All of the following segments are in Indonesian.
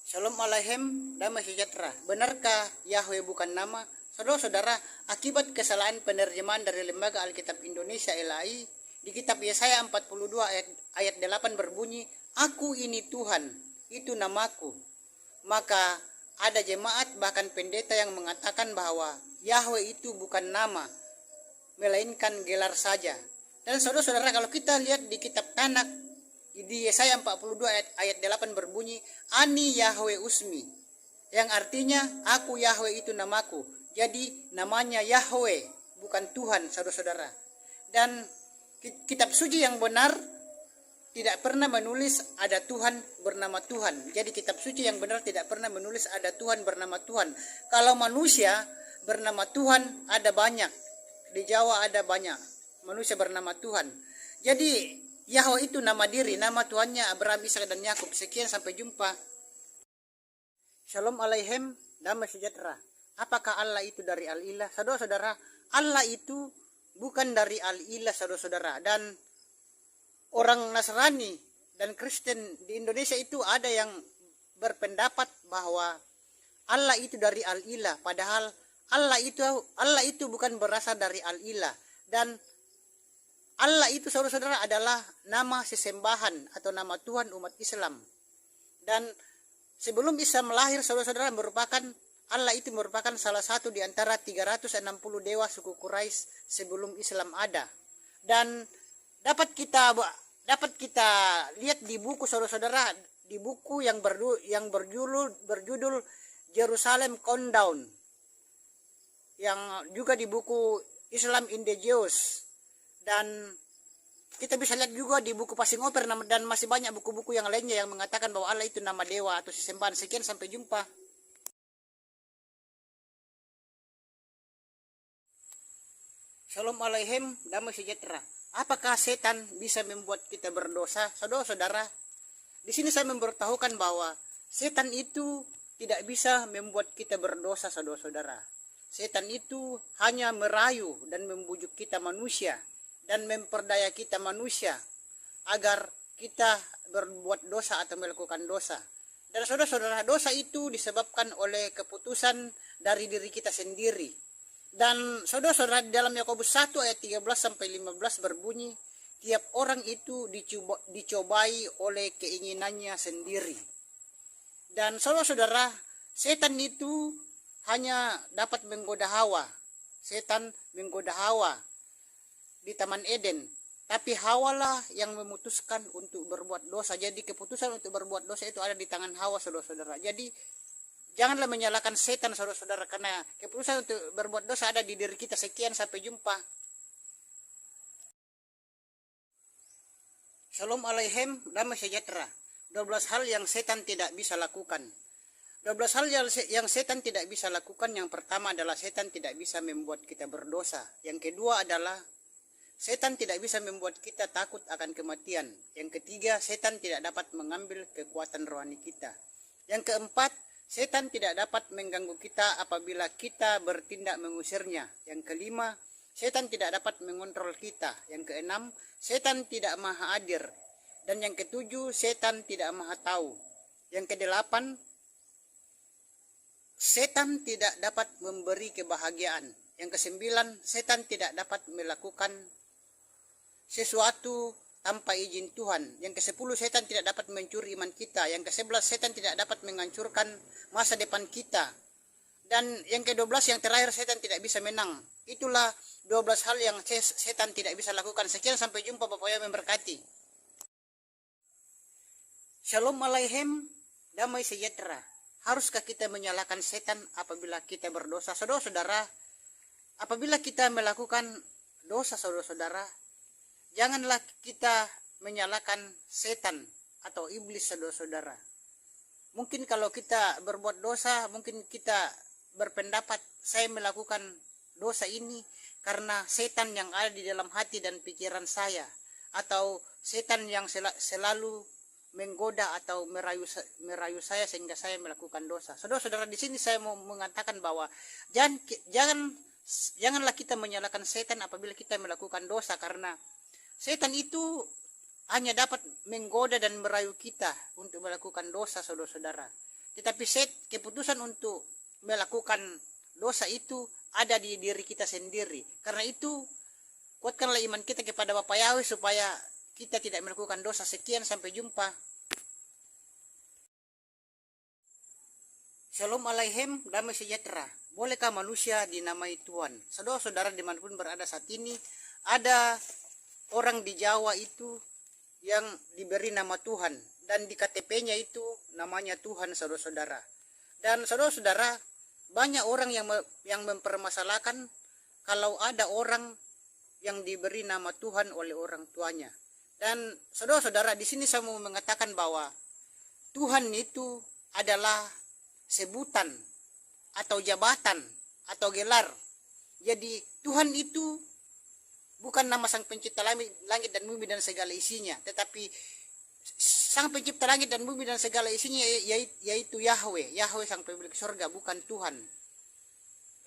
Shalom Aleichem, damai sejahtera. Benarkah Yahweh bukan nama? Saudara-saudara, akibat kesalahan penerjemahan dari Lembaga Alkitab Indonesia LAI, di kitab Yesaya 42 ayat 8 berbunyi, "Aku ini Tuhan, itu namaku." Maka ada jemaat bahkan pendeta yang mengatakan bahwa Yahweh itu bukan nama, melainkan gelar saja. Dan saudara-saudara, kalau kita lihat di kitab Tanak, di Yesaya 42 ayat 8 berbunyi, "Ani Yahweh Usmi," yang artinya aku Yahweh itu namaku. Jadi namanya Yahweh, bukan Tuhan, saudara-saudara. Dan kitab suci yang benar tidak pernah menulis ada Tuhan bernama Tuhan. Jadi kitab suci yang benar tidak pernah menulis ada Tuhan bernama Tuhan. Kalau manusia bernama Tuhan ada banyak. Di Jawa ada banyak manusia bernama Tuhan. Jadi Yahweh itu nama diri, nama Tuhannya Abraham, Ishak dan Yakub. Sekian, sampai jumpa. Shalom Aleichem, damai sejahtera. Apakah Allah itu dari Al-Ilah? Saudara-saudara, Allah itu bukan dari Al-Ilah, saudara-saudara. Dan orang Nasrani dan Kristen di Indonesia itu ada yang berpendapat bahwa Allah itu dari Al-Ilah. Padahal Allah itu bukan berasal dari Al-Ilah. Dan Allah itu, saudara-saudara, adalah nama sesembahan atau nama Tuhan umat Islam. Dan sebelum Islam lahir, saudara-saudara, Allah itu merupakan salah satu di antara 360 dewa suku Quraisy sebelum Islam ada. Dan dapat kita lihat di buku, saudara-saudara, di buku yang berjudul Jerusalem Countdown, yang juga di buku Islam in the Jews. Dan kita bisa lihat juga di buku Passing Over dan masih banyak buku-buku yang lainnya yang mengatakan bahwa Allah itu nama dewa atau sesembahan. Sekian, sampai jumpa. Shalom Aleichem, damai sejahtera. Apakah setan bisa membuat kita berdosa? Saudara-saudara, di sini saya memberitahukan bahwa setan itu tidak bisa membuat kita berdosa, saudara-saudara. Setan itu hanya merayu dan membujuk kita manusia dan memperdaya kita manusia agar kita berbuat dosa atau melakukan dosa. Dan saudara-saudara, dosa itu disebabkan oleh keputusan dari diri kita sendiri. Dan saudara-saudara, di dalam Yakobus 1 ayat 13-15 berbunyi, tiap orang itu dicobai oleh keinginannya sendiri. Dan saudara-saudara, setan itu hanya dapat menggoda Hawa. Setan menggoda Hawa di Taman Eden, tapi Hawalah yang memutuskan untuk berbuat dosa. Jadi keputusan untuk berbuat dosa itu ada di tangan Hawa, saudara-saudara. Jadi janganlah menyalahkan setan, saudara-saudara, karena keputusan untuk berbuat dosa ada di diri kita. Sekian, sampai jumpa. Shalom Aleichem, damai sejahtera. 12 hal yang setan tidak bisa lakukan. 12 hal yang setan tidak bisa lakukan. Yang pertama adalah setan tidak bisa membuat kita berdosa. Yang kedua adalah setan tidak bisa membuat kita takut akan kematian. Yang ketiga, setan tidak dapat mengambil kekuatan rohani kita. Yang keempat, setan tidak dapat mengganggu kita apabila kita bertindak mengusirnya. Yang kelima, setan tidak dapat mengontrol kita. Yang keenam, setan tidak maha adil. Dan yang ketujuh, setan tidak maha tahu. Yang kedelapan, setan tidak dapat memberi kebahagiaan. Yang kesembilan, setan tidak dapat melakukan sesuatu tanpa izin Tuhan. Yang ke-10, setan tidak dapat mencuri iman kita. Yang ke-11, setan tidak dapat menghancurkan masa depan kita. Dan yang ke-12, yang terakhir, setan tidak bisa menang. Itulah 12 hal yang setan tidak bisa lakukan. Sekian, sampai jumpa. Bapak yang memberkati. Shalom Aleichem, damai sejahtera. Haruskah kita menyalahkan setan apabila kita berdosa? Saudara-saudara, apabila kita melakukan dosa, saudara-saudara, janganlah kita menyalahkan setan atau iblis, saudara-saudara. Mungkin kalau kita berbuat dosa, mungkin kita berpendapat, saya melakukan dosa ini karena setan yang ada di dalam hati dan pikiran saya, atau setan yang selalu menggoda atau merayu saya sehingga saya melakukan dosa. Saudara-saudara, di sini saya mau mengatakan bahwa janganlah kita menyalahkan setan apabila kita melakukan dosa, karena setan itu hanya dapat menggoda dan merayu kita untuk melakukan dosa, saudara-saudara. Tetapi keputusan untuk melakukan dosa itu ada di diri kita sendiri. Karena itu kuatkanlah iman kita kepada Bapa Yahweh supaya kita tidak melakukan dosa. Sekian, sampai jumpa. Shalom Aleichem, damai sejahtera. Bolehkah manusia dinamai Tuhan? Saudara-saudara dimanapun berada saat ini, ada orang di Jawa itu yang diberi nama Tuhan, dan di KTP-nya itu namanya Tuhan, saudara-saudara. Dan saudara-saudara, banyak orang yang mempermasalahkan kalau ada orang yang diberi nama Tuhan oleh orang tuanya. Dan saudara-saudara, di sini saya mau mengatakan bahwa Tuhan itu adalah sebutan atau jabatan atau gelar. Jadi Tuhan itu bukan nama Sang Pencipta langit dan bumi dan segala isinya, tetapi Sang Pencipta langit dan bumi dan segala isinya yaitu Yahweh. Yahweh Sang Pemilik surga, bukan Tuhan.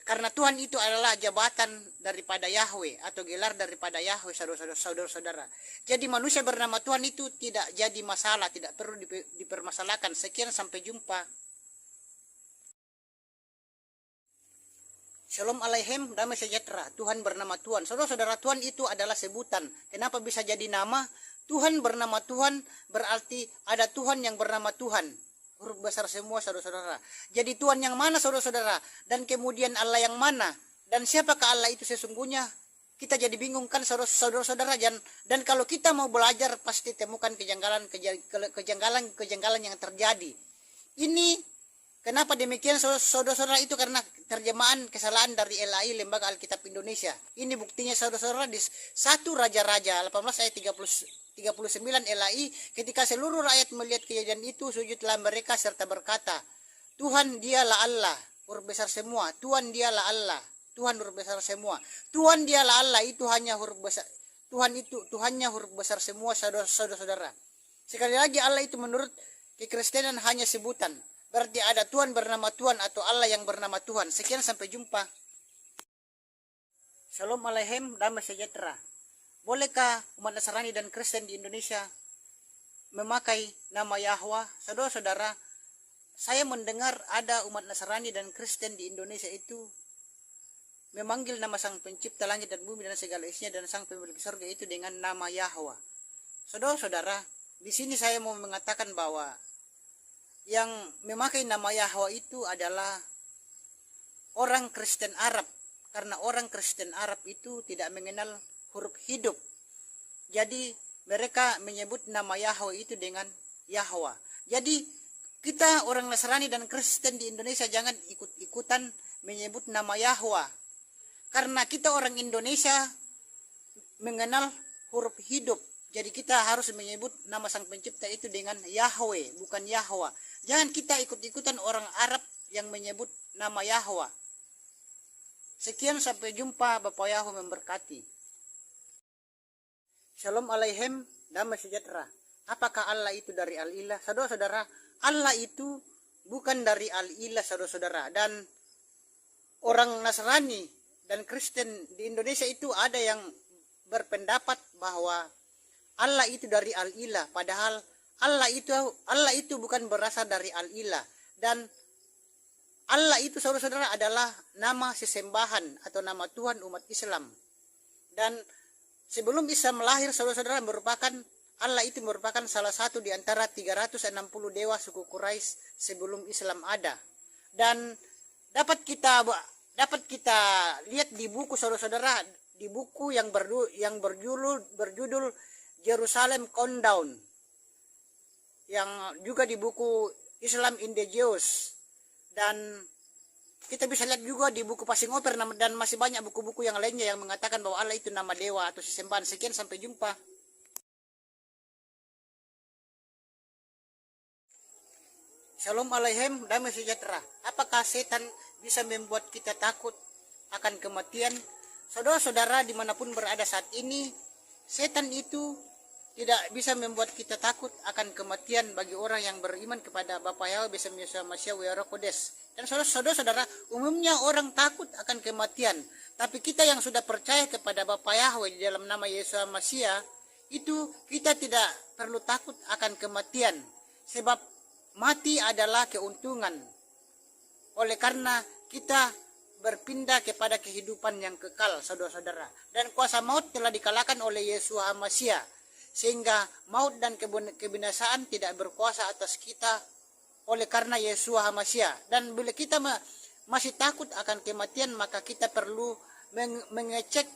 Karena Tuhan itu adalah jabatan daripada Yahweh atau gelar daripada Yahweh, saudara-saudara. Jadi manusia bernama Tuhan itu tidak jadi masalah, tidak perlu dipermasalahkan. Sekian, sampai jumpa. Shalom Aleichem, damai sejahtera. Tuhan bernama Tuhan. Saudara-saudara, Tuhan itu adalah sebutan. Kenapa bisa jadi nama? Tuhan bernama Tuhan berarti ada Tuhan yang bernama Tuhan. Huruf besar semua, saudara-saudara. Jadi Tuhan yang mana, saudara-saudara? Dan kemudian Allah yang mana? Dan siapakah Allah itu sesungguhnya? Kita jadi bingung kan, saudara-saudara. Dan kalau kita mau belajar pasti temukan kejanggalan yang terjadi. Ini kenapa demikian, saudara-saudara? Itu karena terjemahan kesalahan dari LAI, Lembaga Alkitab Indonesia. Ini buktinya, saudara-saudara, di 1 Raja-Raja 18 ayat 39 LAI, ketika seluruh rakyat melihat kejadian itu, sujudlah mereka serta berkata, Tuhan dialah Allah, huruf besar semua. Tuhan dialah Allah, Tuhan huruf besar semua. Tuhan dialah Allah, itu hanya huruf besar. Tuhannya huruf besar semua, saudara-saudara. Sekali lagi, Allah itu menurut kekristenan hanya sebutan. Berarti ada Tuhan bernama Tuhan atau Allah yang bernama Tuhan. Sekian, sampai jumpa. Shalom Aleichem, damai sejahtera. Bolehkah umat Nasrani dan Kristen di Indonesia memakai nama Yahweh? Saudara-saudara, saya mendengar ada umat Nasrani dan Kristen di Indonesia itu memanggil nama Sang Pencipta langit dan bumi dan segala isinya dan Sang Pemilik surga itu dengan nama Yahweh. Saudara-saudara, di sini saya mau mengatakan bahwa yang memakai nama Yahweh itu adalah orang Kristen Arab, karena orang Kristen Arab itu tidak mengenal huruf hidup. Jadi mereka menyebut nama Yahweh itu dengan Yahweh. Jadi kita orang Nasrani dan Kristen di Indonesia jangan ikut-ikutan menyebut nama Yahweh, karena kita orang Indonesia mengenal huruf hidup. Jadi kita harus menyebut nama Sang Pencipta itu dengan Yahweh, bukan Yahweh. Jangan kita ikut-ikutan orang Arab yang menyebut nama Yahweh. Sekian, sampai jumpa. Bapak Yahweh memberkati. Shalom Aleichem, damai sejahtera. Apakah Allah itu dari Al-Ilah? Saudara-saudara, Allah itu bukan dari Al-Ilah, saudara-saudara. Dan orang Nasrani dan Kristen di Indonesia itu ada yang berpendapat bahwa Allah itu dari Al-Ilah, padahal Allah itu bukan berasal dari Al-Ilah. Dan Allah itu, saudara-saudara, adalah nama sesembahan atau nama Tuhan umat Islam. Dan sebelum Isa lahir, saudara-saudara, Allah itu merupakan salah satu di antara 360 dewa suku Quraisy sebelum Islam ada. Dan dapat kita lihat di buku, saudara-saudara, di buku yang berjudul Jerusalem Countdown, yang juga di buku Islam in the Jews, dan kita bisa lihat juga di buku Passing Over, dan masih banyak buku-buku yang lainnya yang mengatakan bahwa Allah itu nama dewa atau sesembahan. Sekian, sampai jumpa. Shalom Aleichem, damai sejahtera. Apakah setan bisa membuat kita takut akan kematian? Saudara-saudara dimanapun berada saat ini, setan itu tidak bisa membuat kita takut akan kematian bagi orang yang beriman kepada Bapa Yahweh beserta Yesus Masiah wa Roh Kudus. Dan saudara-saudara, umumnya orang takut akan kematian, tapi kita yang sudah percaya kepada Bapa Yahweh di dalam nama Yesus Masiah, itu kita tidak perlu takut akan kematian. Sebab mati adalah keuntungan. Oleh karena kita berpindah kepada kehidupan yang kekal, saudara-saudara. Dan kuasa maut telah dikalahkan oleh Yesus HaMasiah. Sehingga maut dan kebinasaan tidak berkuasa atas kita oleh karena Yesus HaMasiah. Dan bila kita masih takut akan kematian, maka kita perlu mengecek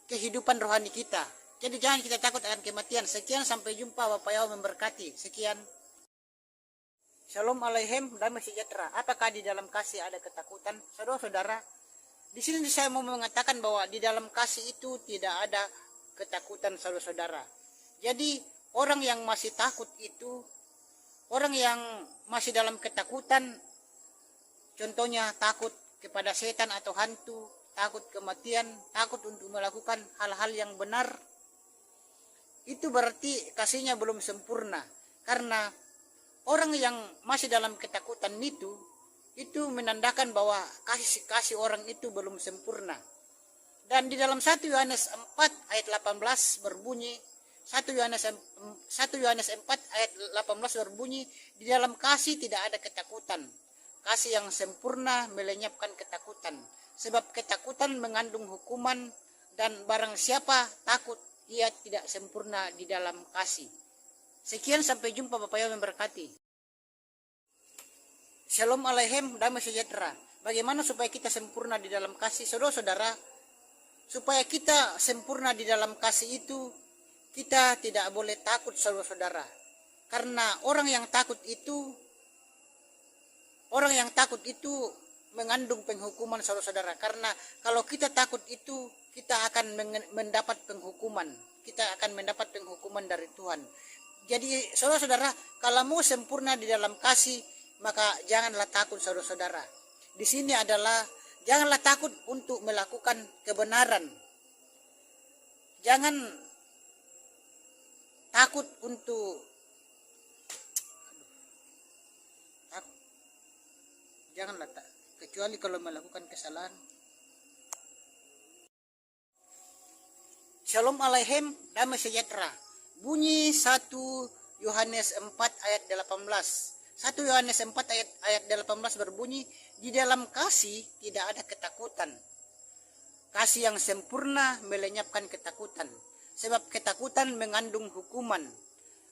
kehidupan rohani kita. Jadi jangan kita takut akan kematian. Sekian, sampai jumpa. Bapak Yahweh memberkati. Sekian. Shalom Aleichem, damai sejahtera. Apakah di dalam kasih ada ketakutan? Saudara-saudara, di sini saya mau mengatakan bahwa di dalam kasih itu tidak ada ketakutan, saudara-saudara. Jadi orang yang masih takut itu, orang yang masih dalam ketakutan, contohnya takut kepada setan atau hantu, takut kematian, takut untuk melakukan hal-hal yang benar, itu berarti kasihnya belum sempurna. Karena orang yang masih dalam ketakutan itu menandakan bahwa kasih orang itu belum sempurna. Dan di dalam 1 Yohanes 4 ayat 18 berbunyi, 1 Yohanes 4 ayat 18 berbunyi, di dalam kasih tidak ada ketakutan. Kasih yang sempurna melenyapkan ketakutan. Sebab ketakutan mengandung hukuman, dan barang siapa takut, ia tidak sempurna di dalam kasih. Sekian, sampai jumpa. Bapak Yahweh memberkati. Shalom Aleichem, damai sejahtera. Bagaimana supaya kita sempurna di dalam kasih? Saudara-saudara, supaya kita sempurna di dalam kasih itu, kita tidak boleh takut, saudara-saudara. Karena orang yang takut itu mengandung penghukuman, saudara-saudara. Karena kalau kita takut itu, kita akan mendapat penghukuman. Kita akan mendapat penghukuman dari Tuhan. Jadi saudara-saudara, kalau mau sempurna di dalam kasih, maka janganlah takut, saudara-saudara. Di sini adalah janganlah takut untuk melakukan kebenaran. Jangan takut untuk janganlah kecuali kalau melakukan kesalahan. Shalom Aleichem, damai sejahtera. Bunyi 1 Yohanes 4 ayat 18. 1 Yohanes 4 ayat 18 berbunyi, di dalam kasih tidak ada ketakutan. Kasih yang sempurna melenyapkan ketakutan. Sebab ketakutan mengandung hukuman.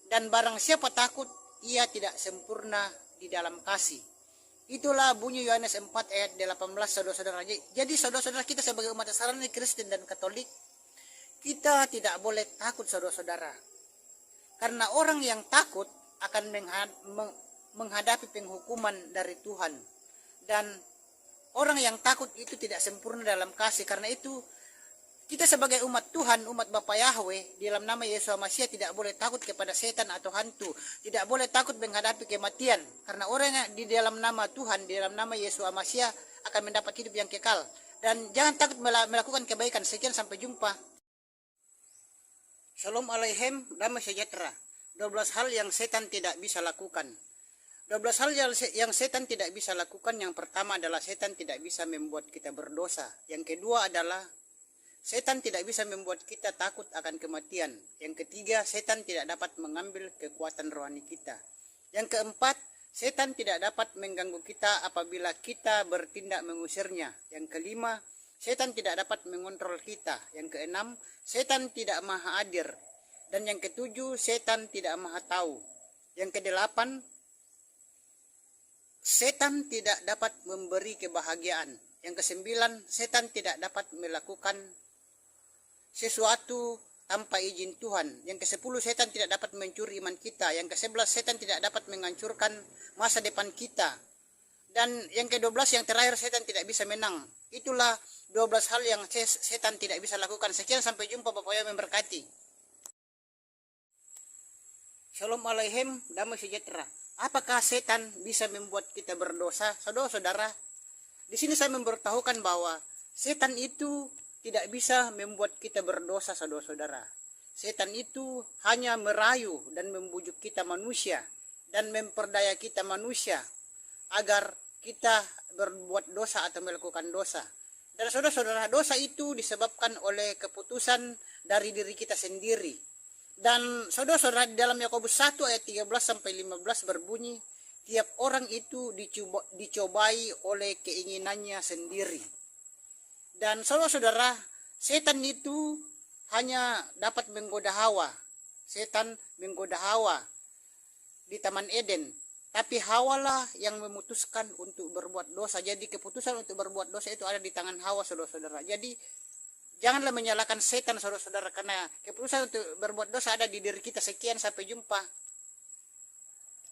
Dan barang siapa takut, ia tidak sempurna di dalam kasih. Itulah bunyi Yohanes 4 ayat 18, saudara-saudara. Jadi saudara-saudara, kita sebagai umat Nasrani, Kristen dan Katolik, kita tidak boleh takut, saudara-saudara. Karena orang yang takut akan menghadapi penghukuman dari Tuhan. Dan orang yang takut itu tidak sempurna dalam kasih. Karena itu kita sebagai umat Tuhan, umat Bapa Yahweh, di dalam nama Yesus HaMasiah tidak boleh takut kepada setan atau hantu. Tidak boleh takut menghadapi kematian. Karena orang yang di dalam nama Tuhan, di dalam nama Yesus HaMasiah akan mendapat hidup yang kekal. Dan jangan takut melakukan kebaikan. Sekian, sampai jumpa. Shalom Aleichem, damai sejahtera. 12 hal yang setan tidak bisa lakukan. 12 hal yang setan tidak bisa lakukan. Yang pertama adalah setan tidak bisa membuat kita berdosa. Yang kedua adalah setan tidak bisa membuat kita takut akan kematian. Yang ketiga, setan tidak dapat mengambil kekuatan rohani kita. Yang keempat, setan tidak dapat mengganggu kita apabila kita bertindak mengusirnya. Yang kelima, setan tidak dapat mengontrol kita. Yang keenam, setan tidak maha hadir. Dan yang ketujuh, setan tidak maha tahu. Yang kedelapan, setan tidak dapat memberi kebahagiaan. Yang kesembilan, setan tidak dapat melakukan sesuatu tanpa izin Tuhan. Yang ke-10, setan tidak dapat mencuri iman kita. Yang ke-11, setan tidak dapat menghancurkan masa depan kita. Dan yang ke-12, yang terakhir, setan tidak bisa menang. Itulah 12 hal yang setan tidak bisa lakukan. Sekian, sampai jumpa. Bapak Yahweh memberkati. Shalom Aleichem, damai sejahtera. Apakah setan bisa membuat kita berdosa? Saudara-saudara, di sini saya memberitahukan bahwa setan itu tidak bisa membuat kita berdosa, saudara-saudara. Setan itu hanya merayu dan membujuk kita manusia dan memperdaya kita manusia agar kita berbuat dosa atau melakukan dosa. Dan saudara-saudara, dosa itu disebabkan oleh keputusan dari diri kita sendiri. Dan saudara-saudara, di dalam Yakobus 1 ayat 13 sampai 15 berbunyi, tiap orang itu dicobai oleh keinginannya sendiri. Dan saudara-saudara, setan itu hanya dapat menggoda Hawa. Setan menggoda Hawa di Taman Eden. Tapi Hawa lah yang memutuskan untuk berbuat dosa. Jadi keputusan untuk berbuat dosa itu ada di tangan Hawa, saudara-saudara. Jadi janganlah menyalahkan setan, saudara-saudara, karena keputusan untuk berbuat dosa ada di diri kita. Sekian, sampai jumpa.